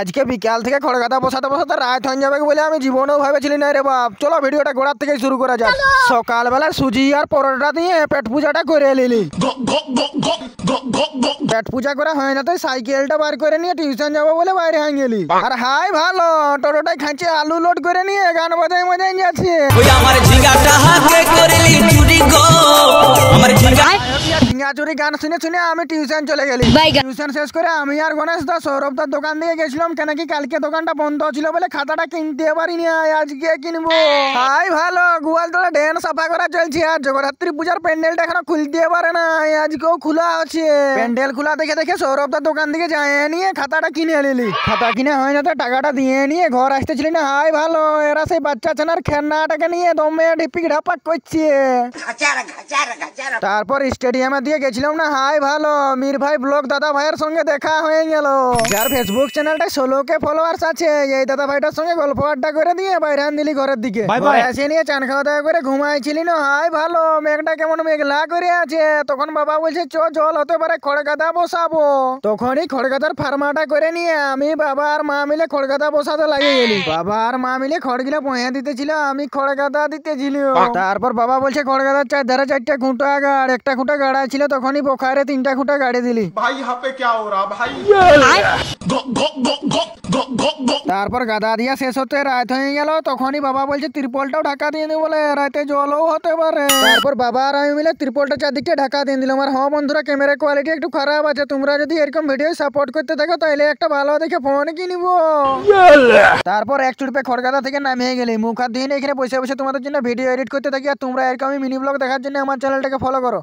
আজকে বিকাল থেকে খড়গাদা বসাতে বসাতে রাত হয়ে যাবে বলে আমি জীবনেও ভাবেছিলি না রে বাপ। চলো ভিডিওটা গোড়ার থেকে শুরু করা যাক। সকালবেলা সুজি আর পরোটা দিয়ে পেট পূজাটা করে নিলি। পেট পূজা করা হয় না, তাই সাইকেলটা বার করে নিয়ে টিউশন যাবো বলে বাইরে হয়ে গেলি। আর হাই ভালো টোটোটাই খাঁচে আলু লোড করে নিয়ে গান বাজাই মজাই যাচ্ছে। ঝিঙ্গা চুরি গান শুনে শুনে আমি টিউশন চলে গেলি। টিউশন শেষ করে আমি আর গণেশ দা সৌরভ দার দোকান দিয়ে গেছিলাম, কেন কি কালকে দোকানটা বন্ধ ছিল বলে খাতাটা কিনতে পারিনি, আজকে কিনবো। হাই ভালো গোয়াল তোলা ড্রেন সাফা করা চলছে, আর জগদ্ধাত্রী পূজার প্যান্ডেলটা এখনো খুলতে পারে না, আজকেও খোলা আছে। প্যান্ডেল খোলা দেখে দেখে সৌরভ দার দোকান থেকে যায় নিয়ে খাতাটা কিনে নিলি। খাতা কিনে হয় না তো টাকাটা দিয়ে নিয়ে ঘর আসতেছিলি না। হাই ভালো এরা সেই বাচ্চা ছানার খেলনাটাকে নিয়ে দমে ঢিপিক ঢাপাক করছে। তারপর স্টেডিয়ামে দিয়ে গেছিলাম না। হাই ভালো মীর ভাই ব্লগ দাদা ভাইয়ের সঙ্গে দেখা হয়ে গেল, যার ফেসবুক চ্যানেলটা 16K ফলোয়ার্স আছে। এই দাদা ভাইটার সঙ্গে গল্প আড্ডা করে দিয়ে বাইরে দিলি ঘরের দিকে। এসে নিয়ে চান খাওয়া দাওয়া করে ঘুমাইছিলি না। হাই ভালো মেঘটা কেমন মেঘলা করে আছে, তখন বাবা বলছে চ জল হতে পারে খড়গাদা বসাবো। তখনই খড়গাদার ফার্মাটা করে নিয়ে আমি বাবা আর মা মিলে খড়গাদা বসাতে লাগে গেলি। বাবা আর মা মিলে খড়গুলো পয়া দিতেছিল, আমি খড়গাদা দিতেছিল। তারপর বাবা বলছে খড়গাদার চারধারে 4টা খুঁটা গাড়, একটা খুঁটা গাড়া ছিল, তখনই বোখারে 3টা খুঁটা গাড়ি দিলি। भाई यहाँ पे क्या हो रहा भाई। তারপর গাদা দিয়া শেষ হতে রাত হয়ে গেল, তখনই বাবা বলছে ত্রিপলটাও ঢাকা দিয়ে দিই বলে রাতে জলও হতে পারে। তারপর বাবা আর আমি মিলে ত্রিপলটা চারদিকটা ঢাকা দিয়ে দিলাম। আর হ্যাঁ বন্ধুরা, ক্যামেরা কোয়ালিটি একটু খারাপ আছে, তোমরা যদি এরকম ভিডিও সাপোর্ট করতে থাকো তাহলে একটা ভালো দেখে ফোন কিনবো। তারপর এক চুটপে খড়গাদা থেকে নামিয়ে গেলি, মুখ হাত ধুয়ে এখানে বসে বসে তোমাদের জন্য ভিডিও এডিট করতে থাকি। আর তোমরা এরকম মিনি ব্লগ দেখার জন্য আমার চ্যানেলটাকে ফলো করো।